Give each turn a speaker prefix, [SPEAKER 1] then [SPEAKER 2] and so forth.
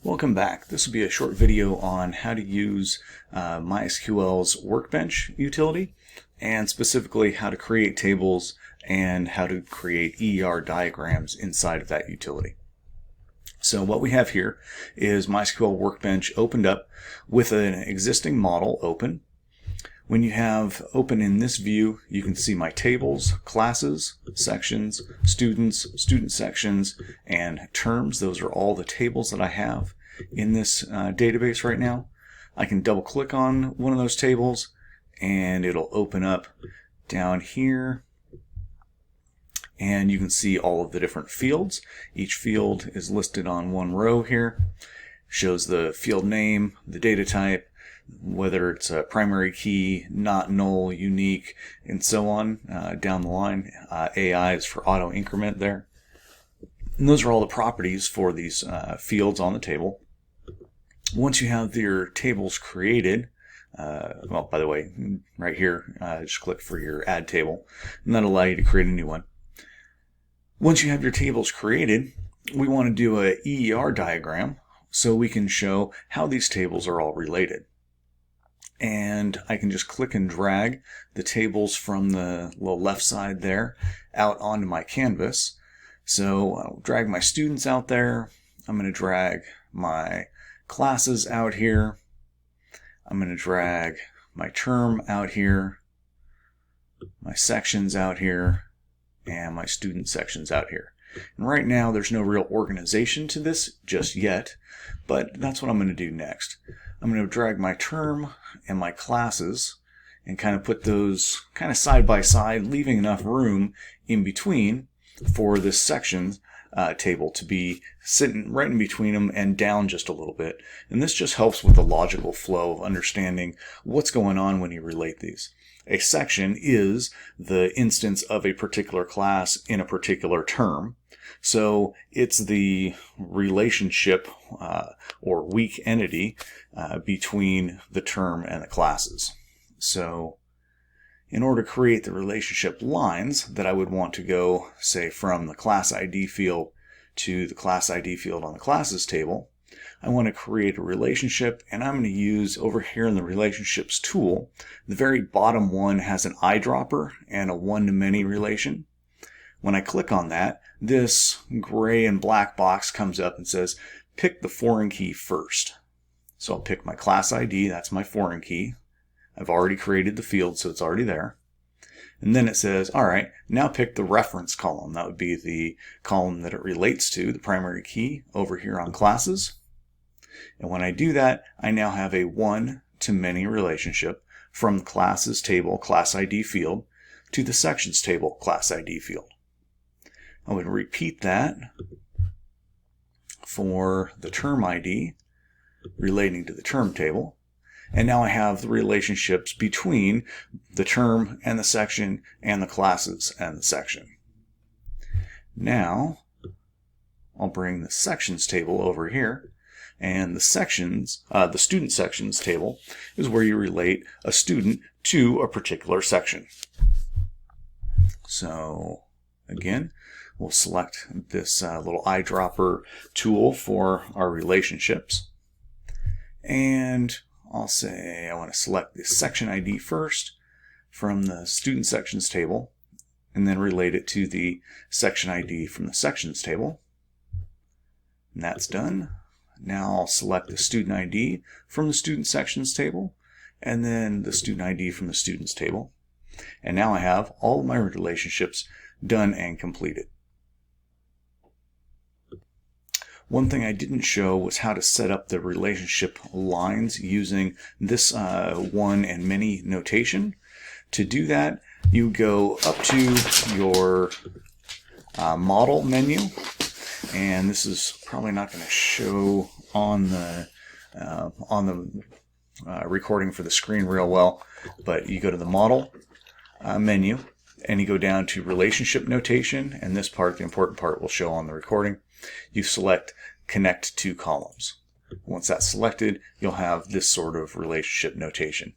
[SPEAKER 1] Welcome back. This will be a short video on how to use MySQL's Workbench utility, and specifically how to create tables and how to create ER diagrams inside of that utility. So what we have here is MySQL Workbench opened up with an existing model open. When you have open in this view, you can see my tables, classes, sections, students, student sections, and terms. Those are all the tables that I have in this database right now. I can double click on one of those tables and it'll open up down here, and you can see all of the different fields. Each field is listed on one row here. Shows the field name, the data type, whether it's a primary key, not null, unique, and so on down the line. AI is for auto increment there. And those are all the properties for these fields on the table. Once you have your tables created, well, by the way, right here, just click for your add table, and that'll allow you to create a new one. Once you have your tables created, we want to do a ER diagram so we can show how these tables are all related. And I can just click and drag the tables from the little left side there out onto my canvas. So I'll drag my students out there. I'm going to drag my classes out here. I'm going to drag my term out here, my sections out here, and my student sections out here. And right now there's no real organization to this just yet, but that's what I'm going to do next. I'm going to drag my term and my classes and kind of put those kind of side by side, leaving enough room in between for this section table to be sitting right in between them and down just a little bit. And this just helps with the logical flow of understanding what's going on when you relate these. A section is the instance of a particular class in a particular term. So it's the relationship or weak entity between the term and the classes. So in order to create the relationship lines that I would want to go, say, from the class ID field to the class ID field on the classes table, I want to create a relationship, and I'm going to use over here in the relationships tool, the very bottom one has an eyedropper and a one-to-many relation. When I click on that, this gray and black box comes up and says, pick the foreign key first. So I'll pick my class ID, that's my foreign key. I've already created the field, so it's already there. And then it says, all right, now pick the reference column. That would be the column that it relates to, the primary key, over here on classes. And when I do that, I now have a one-to-many relationship from the classes table, class ID field, to the sections table, class ID field. I'm going to repeat that for the term ID relating to the term table. And now I have the relationships between the term and the section and the classes and the section. Now I'll bring the sections table over here, and the sections, the student sections table is where you relate a student to a particular section. So again, we'll select this little eyedropper tool for our relationships. And I'll say I want to select the section ID first from the student sections table, and then relate it to the section ID from the sections table. And that's done. Now I'll select the student ID from the student sections table, and then the student ID from the students table. And now I have all of my relationships done and completed. One thing I didn't show was how to set up the relationship lines using this one and many notation. To do that, you go up to your model menu, and this is probably not going to show on the recording for the screen real well, but you go to the model menu and you go down to relationship notation, and this part, the important part, will show on the recording. You select connect to columns. Once that's selected, you'll have this sort of relationship notation.